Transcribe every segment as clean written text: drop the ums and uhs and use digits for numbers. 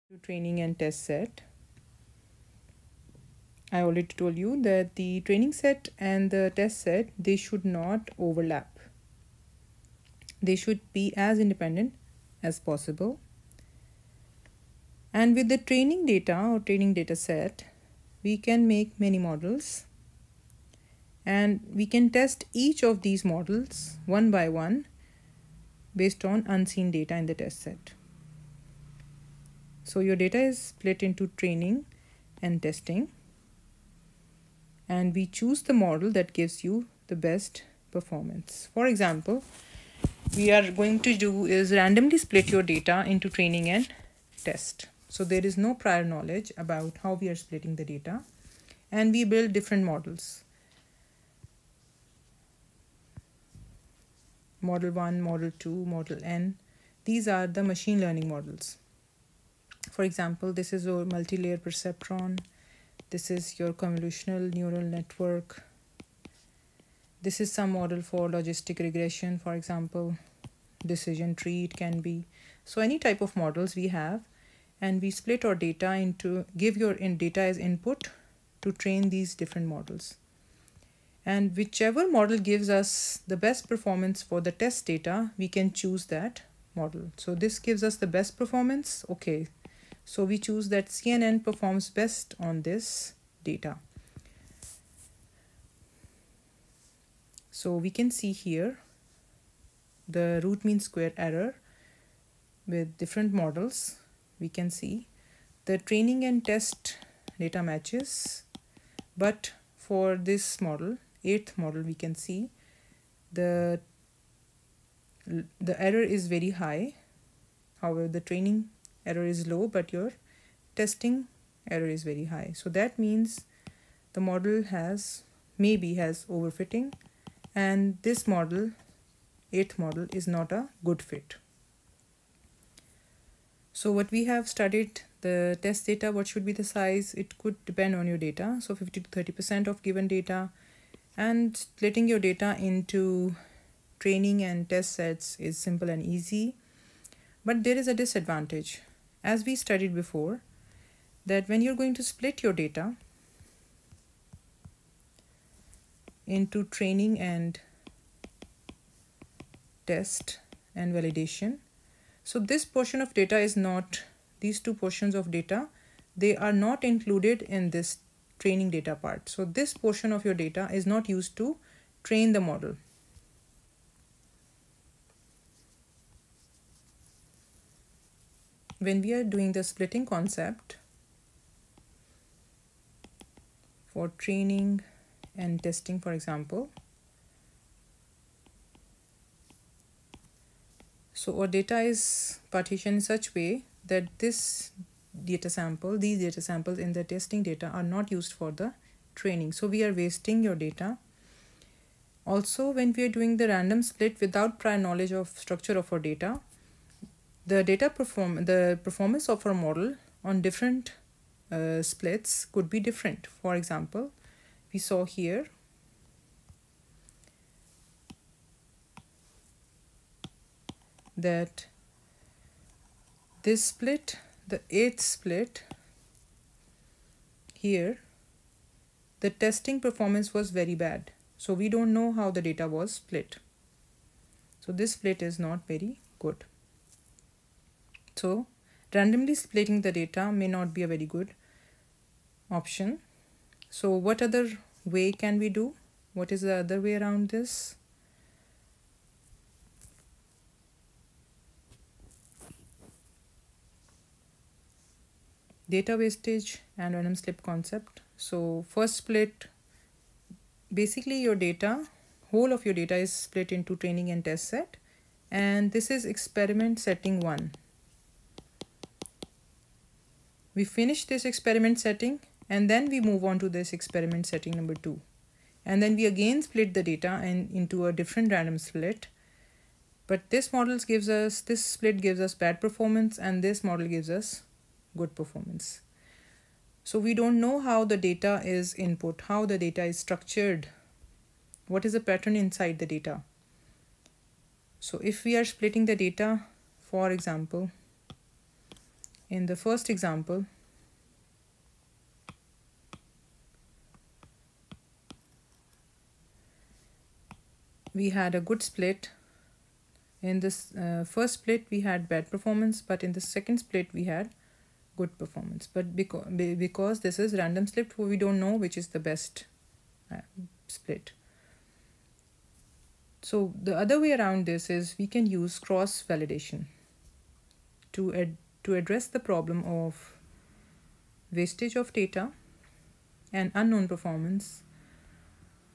To training and test set. I already told you that the training set and the test set, they should not overlap. They should be as independent as possible. And with the training data or training data set, we can make many models and we can test each of these models one by one based on unseen data in the test set. So your data is split into training and testing, and we choose the model that gives you the best performance. For example, we are going to do is randomly split your data into training and test. So there is no prior knowledge about how we are splitting the data, and we build different models. Model 1, Model 2, Model N. These are the machine learning models. For example, this is your multi-layer perceptron. This is your convolutional neural network. This is some model for logistic regression, for example, decision tree it can be. So any type of models we have, and we split our data into, give your data as input to train these different models. And whichever model gives us the best performance for the test data, we can choose that model. So this gives us the best performance. Okay. So we choose that CNN performs best on this data. So we can see here the root mean square error with different models. We can see the training and test data matches, but for this model, 8th model, we can see the error is very high. However, the training error is low, but your testing error is very high. So that means the model maybe has overfitting, and this model, 8th model, is not a good fit. So what we have studied, the test data, what should be the size? It could depend on your data. So 50 to 30% of given data, and splitting your data into training and test sets is simple and easy. But there is a disadvantage. As we studied before, that when you're going to split your data into training and test and validation, so this portion of data is not, these two portions of data, they are not included in this training data part. So this portion of your data is not used to train the model. When we are doing the splitting concept for training and testing, for example, so our data is partitioned in such way that this data sample, these data samples in the testing data are not used for the training. So we are wasting your data. Also, when we are doing the random split without prior knowledge of structure of our data, the performance of our model on different splits could be different. For example, we saw here that this split, the 8th split here, the testing performance was very bad. So we don't know how the data was split. So this split is not very good. So randomly splitting the data may not be a very good option. So what other way can we do? What is the other way around this? Data wastage and random slip concept. So first split, basically your data, whole of your data is split into training and test set, and this is experiment setting 1. We finish this experiment setting, and then we move on to this experiment setting number 2. And then we again split the data into a different random split. But this split gives us bad performance, and this model gives us good performance. So we don't know how the data is input, how the data is structured, what is the pattern inside the data. So if we are splitting the data, for example, In the first example, we had a good split. In this first split we had bad performance, but in the second split we had good performance. But because this is random split, we don't know which is the best split. So the other way around this is we can use cross-validation to address the problem of wastage of data and unknown performance.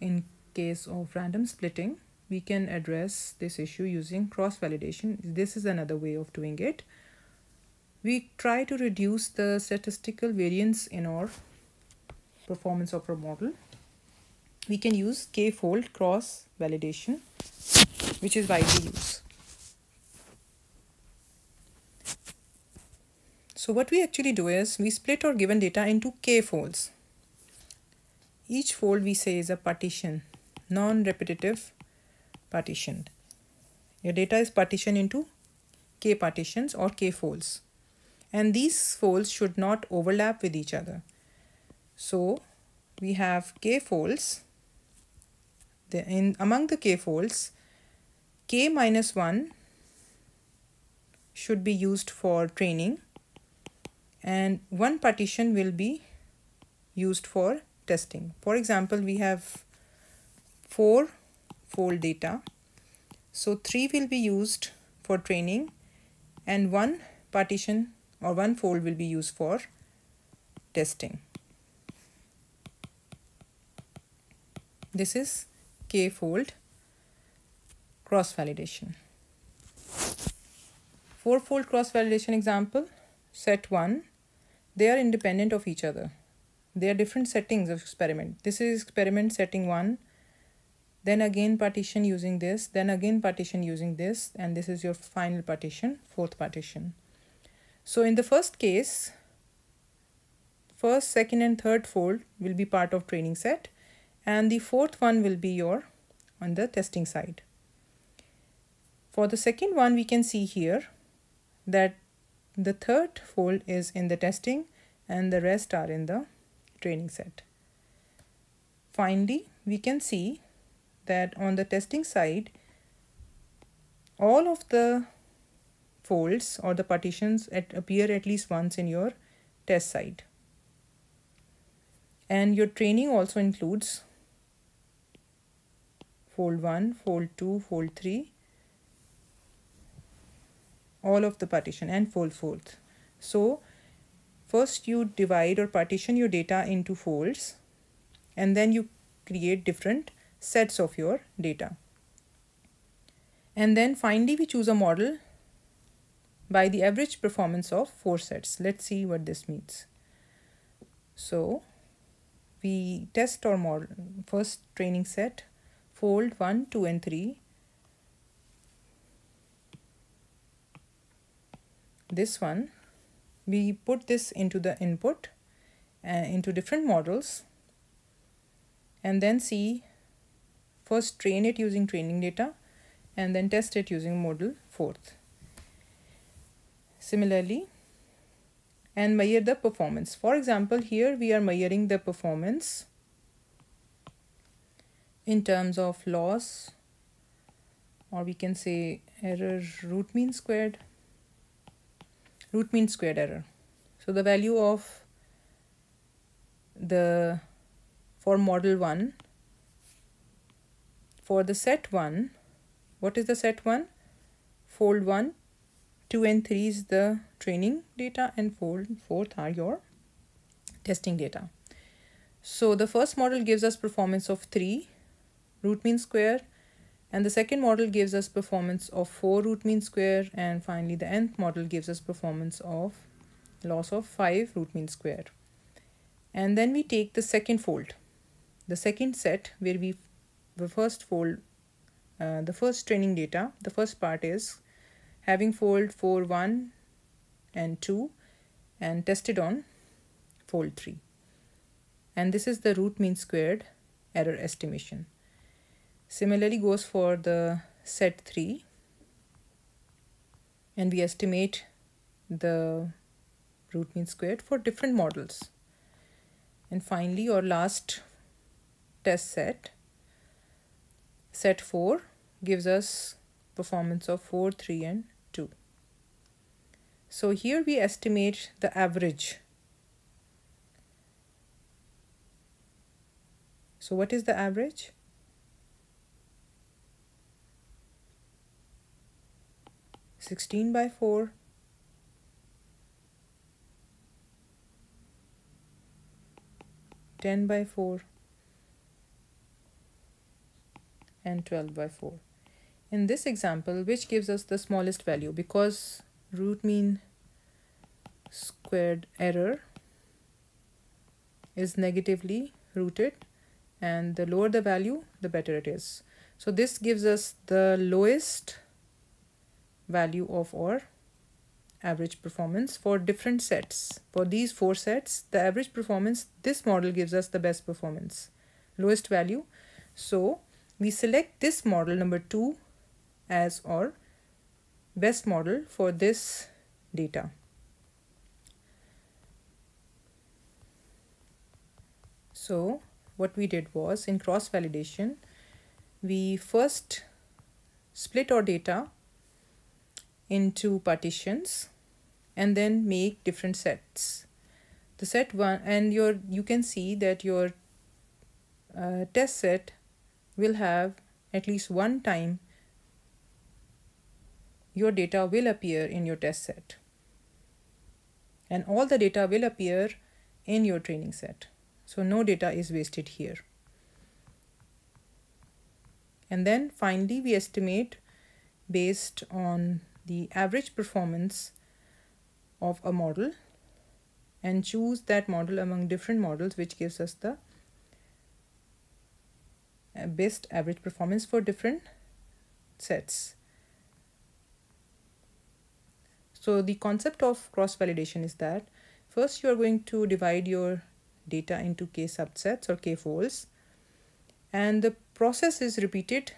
In case of random splitting, we can address this issue using cross-validation. This is another way of doing it. We try to reduce the statistical variance in our performance of our model. We can use k-fold cross-validation, which is widely used. So what we actually do is we split our given data into k-folds. Each fold we say is a partition, non-repetitive partition. Your data is partitioned into k partitions or k folds, and these folds should not overlap with each other. So we have k folds. Among the k folds, k minus 1 should be used for training, and one partition will be used for testing. For example, we have 4 fold data, so 3 will be used for training and one partition or one fold will be used for testing. This is k-fold cross-validation. 4-fold cross-validation example, set 1, they are independent of each other. They are different settings of experiment. This is experiment setting 1, then again partition using this, then again partition using this, and this is your final partition, 4th partition. So in the first case, 1st, 2nd and 3rd fold will be part of training set, and the 4th one will be on the testing side. For the second one, we can see here that the 3rd fold is in the testing and the rest are in the training set. Finally, we can see that on the testing side, all of the folds or the partitions appear at least once in your test side. And your training also includes fold 1, fold 2, fold 3, all of the partition and fold 4th. So first you divide or partition your data into folds, and then you create different sets of your data. And then finally we choose a model by the average performance of 4 sets. Let's see what this means. So we test our model, first training set, fold 1, 2 and 3. This one, we put this into the input, into different models, and then see, first train it using training data and then test it using model 4th. Similarly, and measure the performance. For example, here we are measuring the performance in terms of loss, or we can say error root mean squared error. So the value of for model 1, for the set 1, what is the set 1? Fold 1, 2 and 3 is the training data, and fold 4th are your testing data. So the first model gives us performance of 3 root mean square, and the second model gives us performance of 4 root mean square, and finally the nth model gives us performance of loss of 5 root mean square. And then we take the second fold, the second set, where the first fold, the first training data, the first part is having fold 4, 1 and 2 and tested on fold 3. And this is the root mean squared error estimation. Similarly goes for the set 3, and we estimate the root mean squared for different models. And finally, our last test set, set 4, gives us performance of 4, 3, and 2. So here we estimate the average. So what is the average? (16 by 4) (10 by 4) and 12 by 4. In this example, which gives us the smallest value, because root mean squared error is negatively rooted, and the lower the value, the better it is. So this gives us the lowest value of our average performance for different sets. For these 4 sets, the average performance, this model gives us the best performance, lowest value. So we select this model number 2 as our best model for this data. So what we did was, in cross-validation, we first split our data into partitions and then make different sets. The set 1, and you can see that your test set will have at least one time your data will appear in your test set, and all the data will appear in your training set. So no data is wasted here. And then finally we estimate based on the average performance of a model and choose that model among different models, which gives us the best average performance for different sets. So the concept of cross-validation is that first you are going to divide your data into k subsets or k folds, and the process is repeated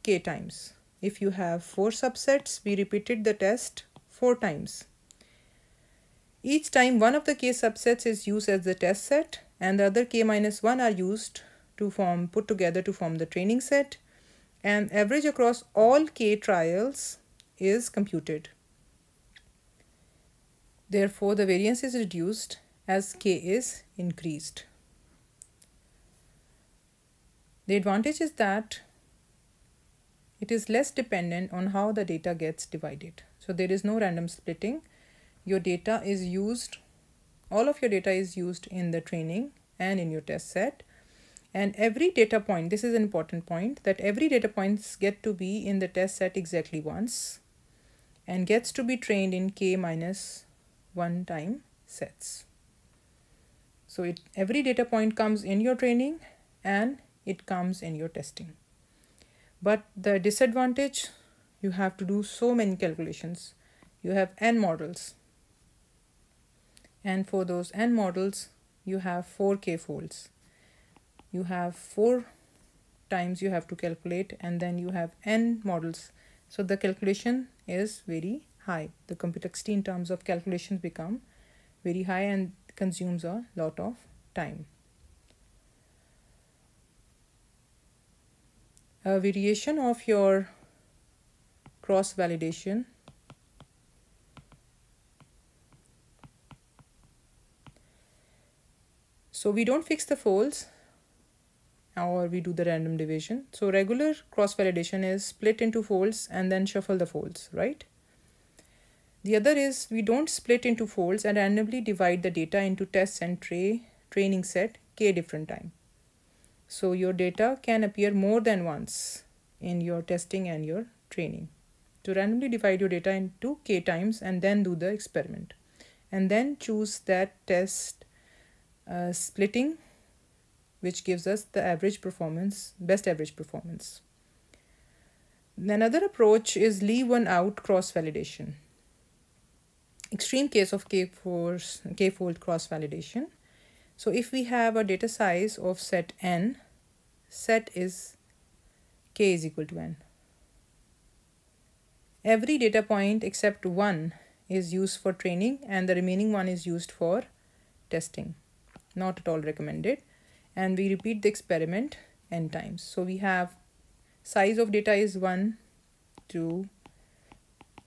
k times. If you have 4 subsets, we repeated the test 4 times. Each time one of the k subsets is used as the test set, and the other k-1 are used to put together to form the training set, and average across all k trials is computed. Therefore, the variance is reduced as k is increased. The advantage is that it is less dependent on how the data gets divided. So there is no random splitting. Your data is used, all of your data is used in the training and in your test set. And every data point, this is an important point, that every data points get to be in the test set exactly once and gets to be trained in k-1 time sets. So every data point comes in your training and it comes in your testing. But the disadvantage, you have to do so many calculations. You have n models. And for those n models, you have 4 k-folds. You have 4 times you have to calculate, and then you have n models. So the calculation is very high. The complexity in terms of calculations become very high and consumes a lot of time. A variation of your cross-validation so we don't fix the folds, or we do the random division. So regular cross-validation is split into folds and then shuffle the folds, right? The other is we don't split into folds and randomly divide the data into tests and training set k different time. So your data can appear more than once in your testing and your training. To randomly divide your data into k times and then do the experiment. And then choose that test splitting, which gives us the average performance, best average performance. Another approach is leave one out cross-validation. Extreme case of k-fold cross-validation. So if we have a data size of set n, set is k is equal to n. Every data point except one is used for training and the remaining one is used for testing. Not at all recommended. And we repeat the experiment n times. So we have size of data is 1, 2,